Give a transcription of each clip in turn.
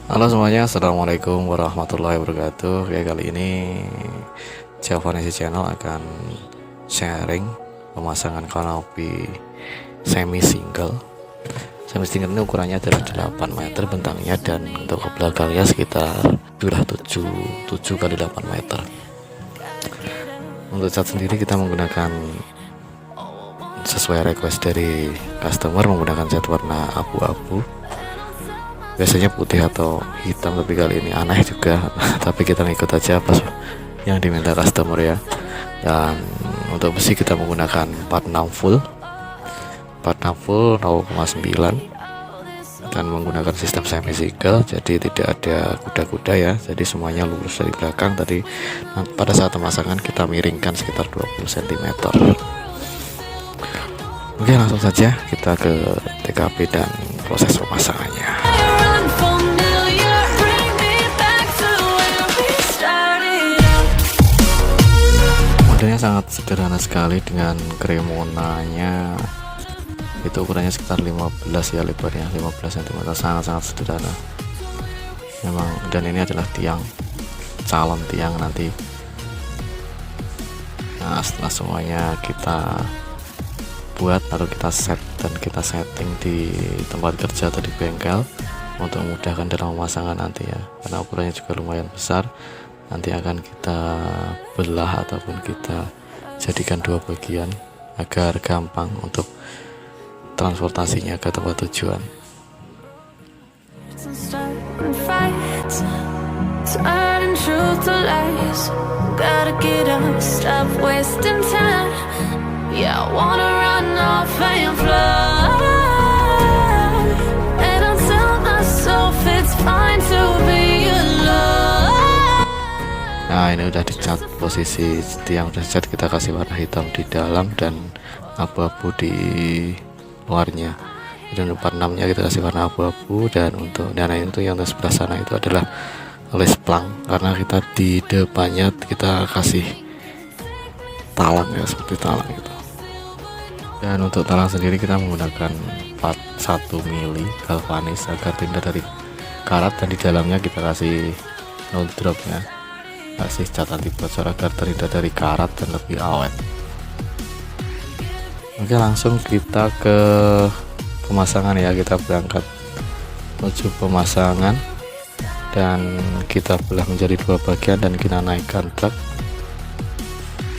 Halo semuanya, assalamualaikum warahmatullahi wabarakatuh. Oke, kali ini Javanese Channel akan sharing pemasangan kanopi semi single. Semi single ini ukurannya adalah 8 meter bentangnya, dan untuk ke belakangnya sekitar 7 kali 8 meter. Untuk cat sendiri kita menggunakan sesuai request dari customer, menggunakan cat warna abu-abu, biasanya putih atau hitam, tapi kali ini aneh juga tapi kita ngikut aja apa yang diminta customer ya. Dan untuk besi kita menggunakan 46 full 0,9, dan menggunakan sistem semi single, jadi tidak ada kuda-kuda ya, jadi semuanya lurus dari belakang. Tadi pada saat pemasangan kita miringkan sekitar 20 cm. Oke, langsung saja kita ke TKP dan proses pemasangannya. Modelnya sangat sederhana sekali, dengan kremonanya itu ukurannya sekitar 15 ya, lebarnya 15 cm, sangat-sangat sederhana memang. Dan ini adalah calon tiang nanti. Nah, setelah semuanya kita buat, lalu kita set dan kita setting di tempat kerja atau di bengkel untuk memudahkan dalam pemasangan nanti ya, karena ukurannya juga lumayan besar. Nanti akan kita belah ataupun kita jadikan dua bagian agar gampang untuk transportasinya ke tempat tujuan. Nah, ini udah dicat, posisi tiang udah dicat, kita kasih warna hitam di dalam dan abu-abu di luarnya. Dan 46 nya kita kasih warna abu-abu, dan untuk ini tuh yang di sebelah sana itu adalah les plang, karena kita di depannya kita kasih talang ya, seperti talang gitu. Dan untuk talang sendiri kita menggunakan 41 mili galvanis agar terhindar dari karat, dan di dalamnya kita kasih no drop ya, kasih cat anti bocor agar terhindar dari karat dan lebih awet. Oke, langsung kita ke pemasangan ya. Kita berangkat menuju pemasangan dan kita belah menjadi dua bagian dan kita naikkan truk,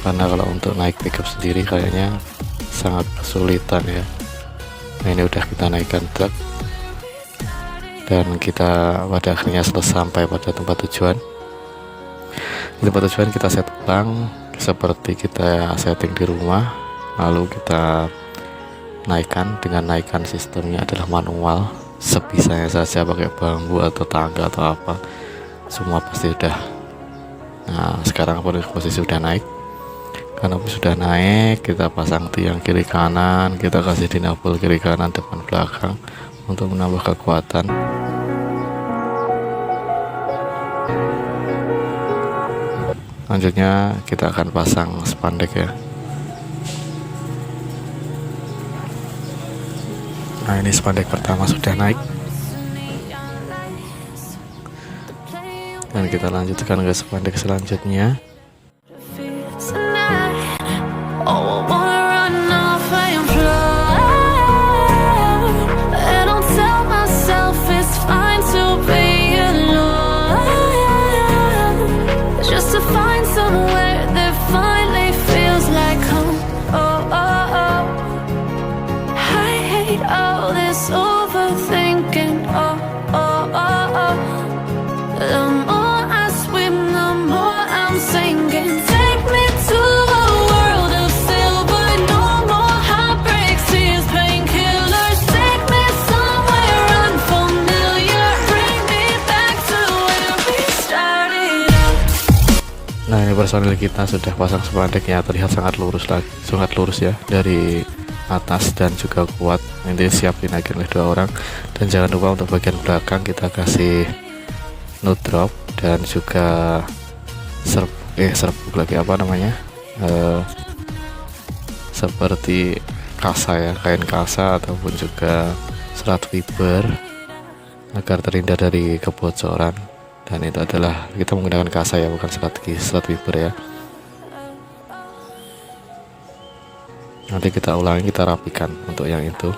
karena kalau untuk naik pickup sendiri kayaknya sangat kesulitan ya. Nah, ini udah kita naikkan truk dan kita pada akhirnya sampai pada tempat tujuan. Di tempat tujuan kita set ulang seperti kita setting di rumah, lalu kita naikkan. Dengan naikkan sistemnya adalah manual, sebisanya saja pakai bambu atau tangga atau apa, semua pasti udah. Nah, sekarang posisi sudah naik, karena sudah naik kita pasang tiang kiri kanan, kita kasih dinabel kiri kanan depan belakang untuk menambah kekuatan. Selanjutnya kita akan pasang spandek ya. Nah, ini spandek pertama sudah naik, dan kita lanjutkan ke spandek selanjutnya. Nah, ini personil kita sudah pasang spandeknya, terlihat sangat lurus ya dari atas dan juga kuat. Ini siap dinaikin oleh 2 orang. Dan jangan lupa untuk bagian belakang kita kasih no drop dan juga serbuk lagi, apa namanya, seperti kasa ya, kain kasa ataupun juga serat fiber agar terhindar dari kebocoran. Dan itu adalah kita menggunakan kasa ya, bukan slot fiber ya. Nanti kita ulangi, kita rapikan untuk yang itu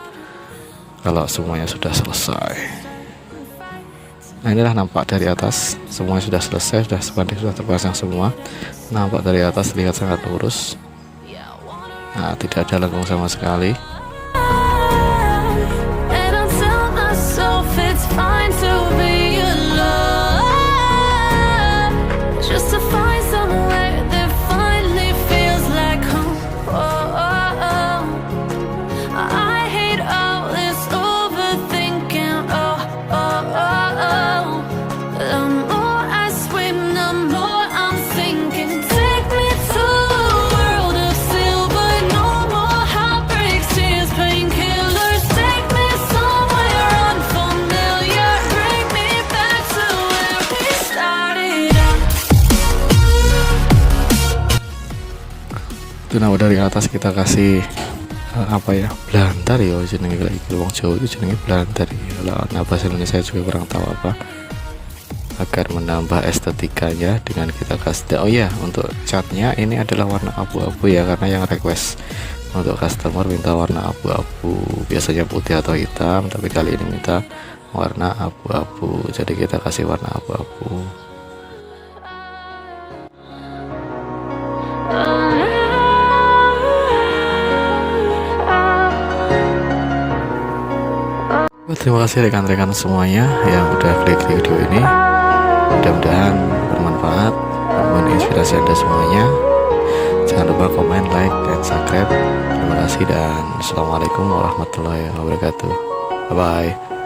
kalau semuanya sudah selesai. Nah, inilah nampak dari atas, semuanya sudah selesai, sudah spanduk sudah terpasang semua. Nampak dari atas terlihat sangat lurus. Nah, tidak ada lengkung sama sekali. Itu nah dari atas kita kasih apa ya, blantar ya jenenge, lagi wong Jawa itu jenenge blantar ya. Nah, bahasa Indonesia juga kurang tahu apa, agar menambah estetikanya dengan kita kasih. Oh ya, untuk catnya ini adalah warna abu-abu ya, karena yang request untuk customer minta warna abu-abu, biasanya putih atau hitam, tapi kali ini minta warna abu-abu, jadi kita kasih warna abu-abu. Terima kasih rekan-rekan semuanya yang udah klik video ini. Mudah-mudahan bermanfaat, menginspirasi Anda semuanya. Jangan lupa komen, like, dan subscribe. Terima kasih dan assalamualaikum warahmatullahi wabarakatuh. Bye bye.